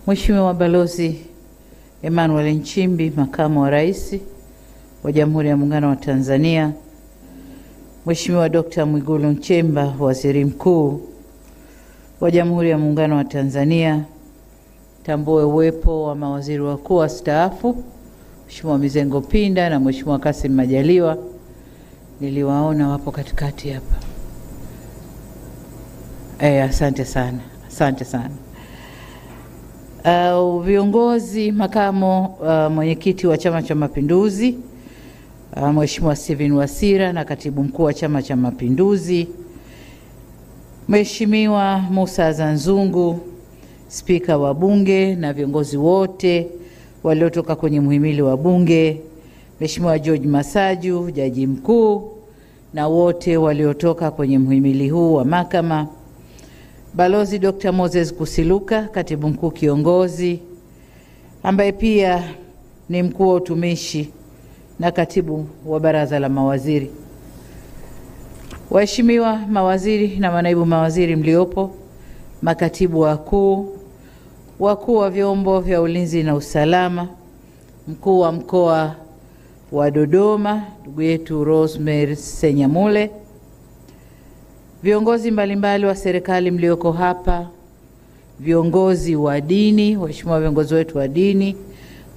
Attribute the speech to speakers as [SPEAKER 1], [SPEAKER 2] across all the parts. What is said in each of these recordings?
[SPEAKER 1] Mheshimiwa Balozi Emmanuel Nchimbi, Makamu wa Rais wa Jamhuri ya Muungano wa Tanzania, Mheshimiwa Dr. Mwigulu Nchemba, Waziri Mkuu wa Jamhuri ya Muungano wa Tanzania, tambue uwepo wa mawaziri wakuu wastaafu, Mheshimiwa Mizengo Pinda na Mheshimiwa Kassim Majaliwa, niliwaona wapo katikati hapa. Asante sana. Asante sana. Viongozi, makamo mwenyekiti wa Chama cha Mapinduzi, Mheshimiwa Steven Wasira na katibu mkuu wa Chama cha Mapinduzi, Mheshimiwa Musa Zanzungu, Spika wa Bunge na viongozi wote waliotoka kwenye muhimili wa Bunge, Mheshimiwa George Masaju, Jaji Mkuu, na wote waliotoka kwenye muhimili huu wa Mahakama, Balozi Dr. Moses Kusiluka, Katibu Mkuu Kiongozi, ambaye pia ni mkuu wa utumishi na katibu wa Baraza la Mawaziri, waheshimiwa mawaziri na manaibu mawaziri mliopo, makatibu wakuu, wakuu wa vyombo vya ulinzi na usalama, mkuu wa mkoa wa Dodoma ndugu yetu Rosemary Senyamule, viongozi mbalimbali wa serikali mlioko hapa, viongozi wa dini, waheshimiwa viongozi wetu wa dini,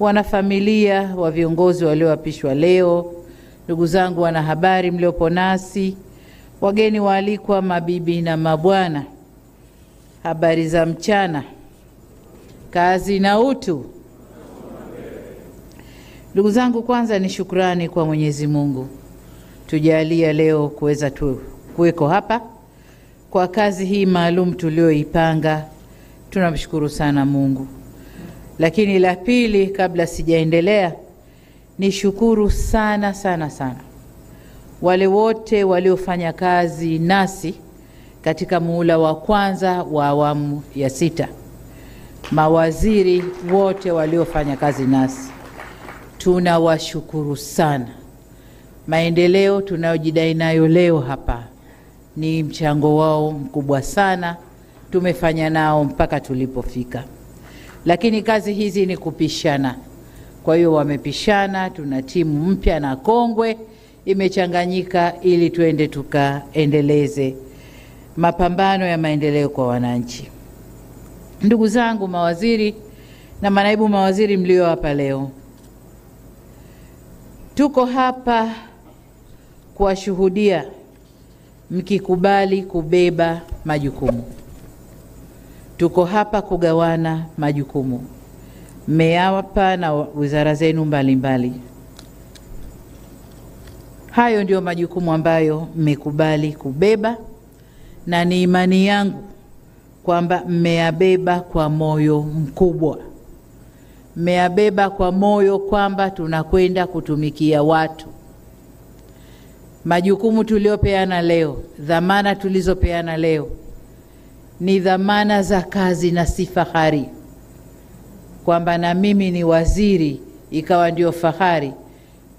[SPEAKER 1] wanafamilia wa viongozi walioapishwa leo, ndugu zangu wanahabari mliopo nasi, wageni waalikwa, mabibi na mabwana, habari za mchana, kazi na utu. Ndugu zangu, kwanza ni shukrani kwa Mwenyezi Mungu tujalia leo kuweza kuweko hapa kwa kazi hii maalum tulioipanga. Tunamshukuru sana Mungu. Lakini la pili, kabla sijaendelea, ni shukuru sana sana sana wale wote waliofanya kazi nasi katika muhula wa kwanza wa awamu ya 6. Mawaziri wote waliofanya kazi nasi, tunawashukuru sana. Maendeleo tunayojidai nayo leo hapa ni mchango wao mkubwa sana, tumefanya nao mpaka tulipofika. Lakini kazi hizi ni kupishana. Kwa hiyo wamepishana, tuna timu mpya na kongwe imechanganyika ili tuende tukaendeleze mapambano ya maendeleo kwa wananchi. Ndugu zangu mawaziri na manaibu mawaziri mlio hapa leo, tuko hapa kuwashuhudia mkikubali kubeba majukumu. Tuko hapa kugawana majukumu. Mmeyapa na wizara zenu mbalimbali. Hayo ndio majukumu ambayo mmekubali kubeba, na ni imani yangu kwamba mmeyabeba kwa moyo mkubwa. Mmeyabeba kwa moyo kwamba tunakwenda kutumikia watu. Majukumu tuliopeana leo, dhamana tulizopeana leo, ni dhamana za kazi na si fahari. Kwamba na mimi ni waziri ikawa ndio fahari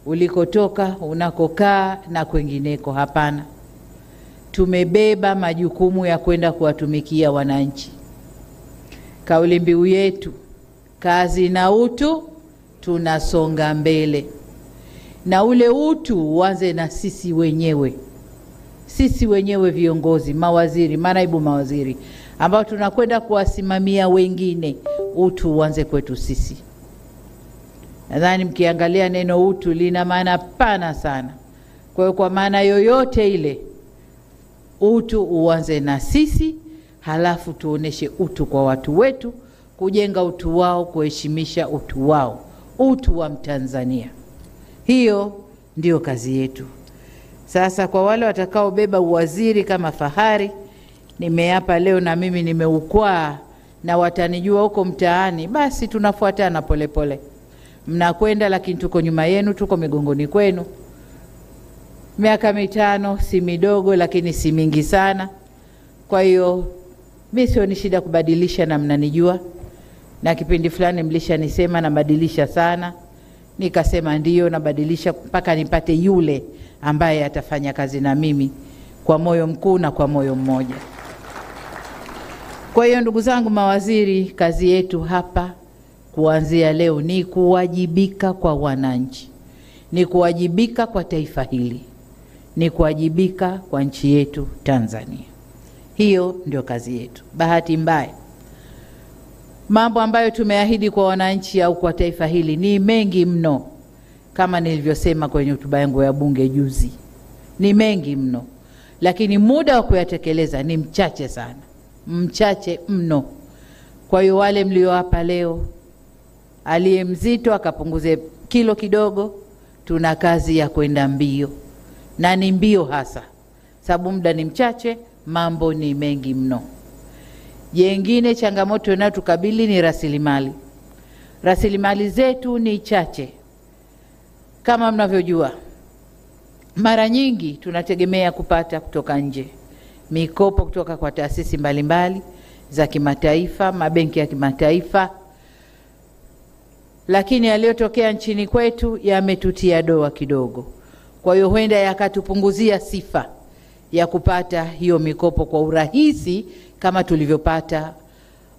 [SPEAKER 1] ulikotoka, unakokaa na kwengineko. Hapana. Tumebeba majukumu ya kwenda kuwatumikia wananchi. Kauli mbiu yetu, kazi na utu, tunasonga mbele. Na ule utu uanze na sisi wenyewe. Sisi wenyewe viongozi, mawaziri, manaibu mawaziri, ambao tunakwenda kuwasimamia wengine, utu uanze kwetu sisi. Nadhani mkiangalia neno utu lina maana pana sana. Kwa hiyo kwa maana yoyote ile, utu uanze na sisi, halafu tuoneshe utu kwa watu wetu, kujenga utu wao, kuheshimisha utu wao, utu wa Mtanzania. Hiyo ndio kazi yetu. Sasa kwa wale watakao beba uwaziri kama fahari, nimeapa leo na mimi nimeukwaa na watanijua huko mtaani, basi tunafuatana polepole. Mnakwenda lakini tuko nyuma yenu, tuko migongoni kwenu. Miaka 5 si midogo lakini si mingi sana. Kwa hiyo mimi sio ni shida kubadilisha, na mnanijua. Na kipindi fulani mlishanisema nabadilisha sana. Nikasema ndiyo, nabadilisha mpaka nipate yule ambaye atafanya kazi na mimi kwa moyo mkuu na kwa moyo mmoja. Kwa hiyo ndugu zangu mawaziri, kazi yetu hapa kuanzia leo ni kuwajibika kwa wananchi, ni kuwajibika kwa taifa hili, ni kuwajibika kwa nchi yetu Tanzania. Hiyo ndio kazi yetu. Bahati mbaya, mambo ambayo tumeahidi kwa wananchi au kwa taifa hili ni mengi mno. Kama nilivyosema kwenye hotuba yangu ya bunge juzi, ni mengi mno, lakini muda wa kuyatekeleza ni mchache sana, mchache mno. Kwa hiyo wale mlio hapa leo, aliye mzito akapunguze kilo kidogo. Tuna kazi ya kwenda mbio, na ni mbio hasa, sababu muda ni mchache, mambo ni mengi mno. Jengine changamoto inayotukabili ni rasilimali. Rasilimali zetu ni chache. Kama mnavyojua, mara nyingi tunategemea kupata kutoka nje, mikopo kutoka kwa taasisi mbalimbali za kimataifa, mabenki ya kimataifa, lakini yaliyotokea nchini kwetu yametutia doa kidogo. Kwa hiyo huenda yakatupunguzia sifa ya kupata hiyo mikopo kwa urahisi kama tulivyopata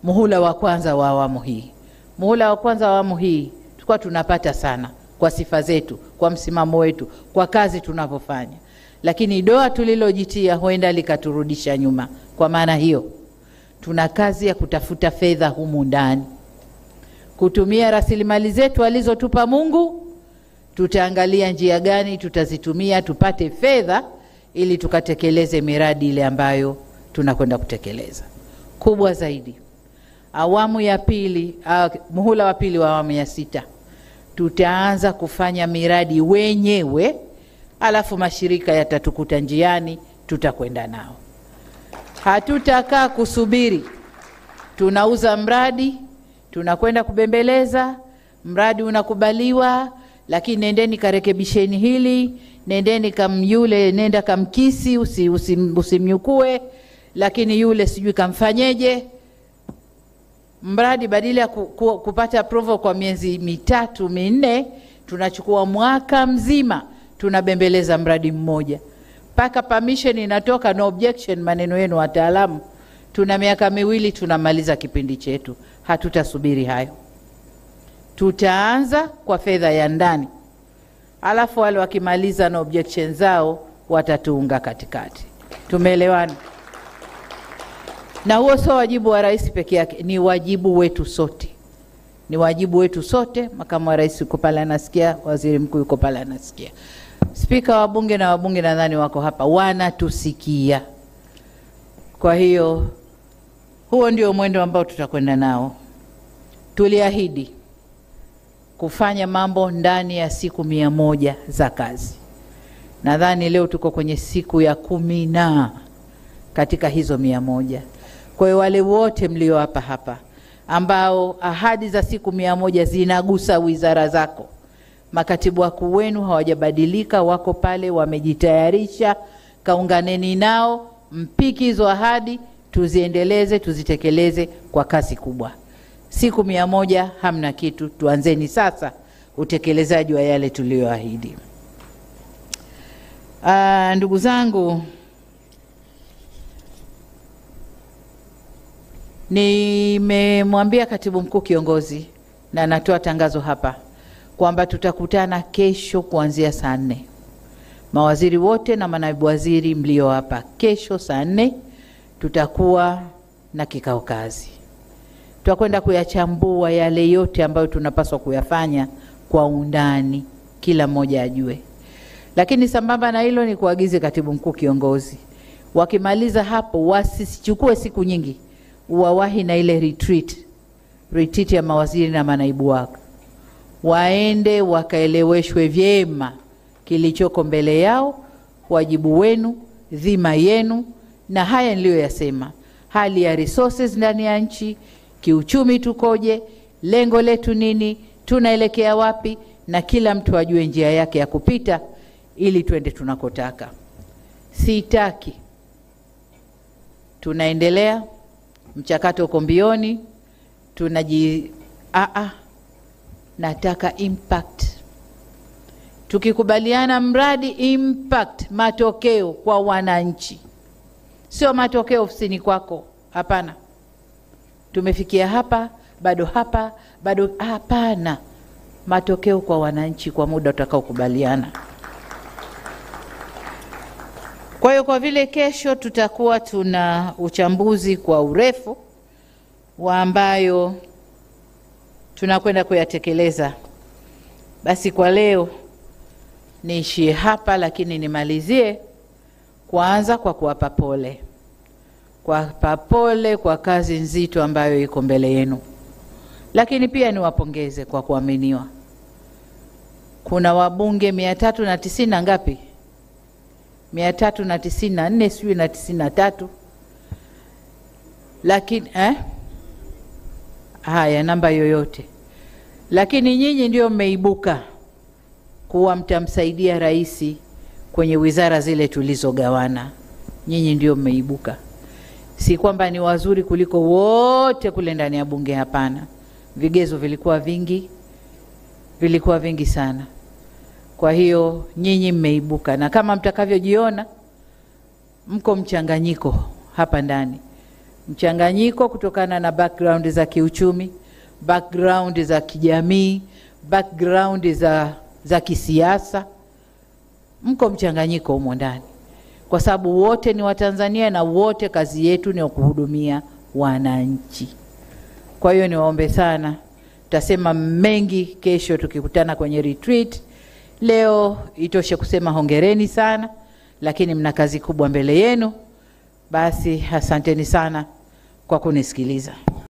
[SPEAKER 1] muhula wa kwanza wa awamu hii. Muhula wa kwanza wa awamu hii tulikuwa tunapata sana kwa sifa zetu, kwa msimamo wetu, kwa kazi tunavyofanya. Lakini doa tulilojitia huenda likaturudisha nyuma. Kwa maana hiyo, tuna kazi ya kutafuta fedha humu ndani, kutumia rasilimali zetu alizotupa Mungu. Tutaangalia njia gani tutazitumia tupate fedha ili tukatekeleze miradi ile ambayo tunakwenda kutekeleza. Kubwa zaidi, awamu ya pili, muhula wa pili wa awamu ya 6, tutaanza kufanya miradi wenyewe, alafu mashirika yatatukuta njiani, tutakwenda nao. Hatutakaa kusubiri tunauza mradi, tunakwenda kubembeleza, mradi unakubaliwa, lakini nendeni karekebisheni hili, nendeni yule nenda kamkisi, usimnyukue, lakini yule sijui kamfanyeje. Mradi badala ya kupata approval kwa miezi 3 4, tunachukua mwaka mzima tunabembeleza mradi mmoja. Paka permission inatoka, no objection, maneno yenu wataalamu. Tuna miaka 2 tunamaliza kipindi chetu. Hatutasubiri hayo. Tutaanza kwa fedha ya ndani, alafu wale wakimaliza no objection zao watatuunga katikati. Tumeelewana? Na huo sio wajibu wa rais peke yake, ni wajibu wetu sote. Ni wajibu wetu sote. Makamu wa rais yuko pale anasikia, waziri mkuu yuko pale anasikia, spika wa bunge na wabunge nadhani wako hapa wanatusikia. Kwa hiyo huo ndio mwendo ambao tutakwenda nao. Tuliahidi kufanya mambo ndani ya siku 100 za kazi. Nadhani leo tuko kwenye siku ya 10 katika hizo 100. Kwa hiyo wale wote mlio hapa ambao ahadi za siku 100 zinagusa wizara zako, makatibu wakuu wenu hawajabadilika, wako pale wamejitayarisha, kaunganeni nao, mpiki hizo ahadi, tuziendeleze, tuzitekeleze kwa kasi kubwa. Siku 100 hamna kitu, tuanzeni sasa utekelezaji wa yale tuliyoahidi. Ndugu zangu, nimemwambia katibu mkuu kiongozi na natoa tangazo hapa kwamba tutakutana kesho kuanzia saa 4. Mawaziri wote na manaibu waziri mlio hapa, kesho saa 4 tutakuwa na kikao kazi. Tutakwenda kuyachambua yale yote ambayo tunapaswa kuyafanya kwa undani, kila mmoja ajue. Lakini sambamba na hilo ni kuagize katibu mkuu kiongozi, wakimaliza hapo wasichukue siku nyingi, uwawahi na ile retreat ya mawaziri na manaibu wako. Waende wakaeleweshwe vyema kilichoko mbele yao, wajibu wenu, dhima yenu, na haya niliyoyasema. Hali ya resources ndani ya nchi, kiuchumi tukoje, lengo letu nini, tunaelekea wapi, na kila mtu ajue njia yake ya kupita ili tuende tunakotaka. Sitaki tunaendelea mchakato uko mbioni, nataka impact. Tukikubaliana mradi, impact, matokeo kwa wananchi. Sio matokeo ofisini kwako, hapana. tumefikia hapa, bado hapana. Matokeo kwa wananchi kwa muda utakaokubaliana. Kwa hiyo kwa vile kesho tutakuwa tuna uchambuzi kwa urefu wa ambayo tunakwenda kuyatekeleza, basi kwa leo niishie hapa, lakini nimalizie kwanza kwa kuwapa pole. Kuwapa pole kwa kazi nzito ambayo iko mbele yenu. Lakini pia niwapongeze kwa kuaminiwa. Kuna wabunge 390 na ngapi? 394 sijui na 93. Lakini haya namba yoyote. Lakini nyinyi ndio mmeibuka kuwa mtamsaidia rais kwenye wizara zile tulizogawana. Nyinyi ndio mmeibuka. Si kwamba ni wazuri kuliko wote kule ndani ya bunge, hapana. Vigezo vilikuwa vingi sana. Kwa hiyo nyinyi mmeibuka, na kama mtakavyojiona mko mchanganyiko hapa ndani. Mchanganyiko kutokana na background za kiuchumi, background za kijamii, background za kisiasa. Mko mchanganyiko humo ndani. Kwa sababu wote ni Watanzania na wote kazi yetu ni kuhudumia wananchi. Kwa hiyo niwaombe sana, tutasema mengi kesho tukikutana kwenye retreat. Leo itoshe kusema hongereni sana, lakini mna kazi kubwa mbele yenu. Basi asanteni sana kwa kunisikiliza.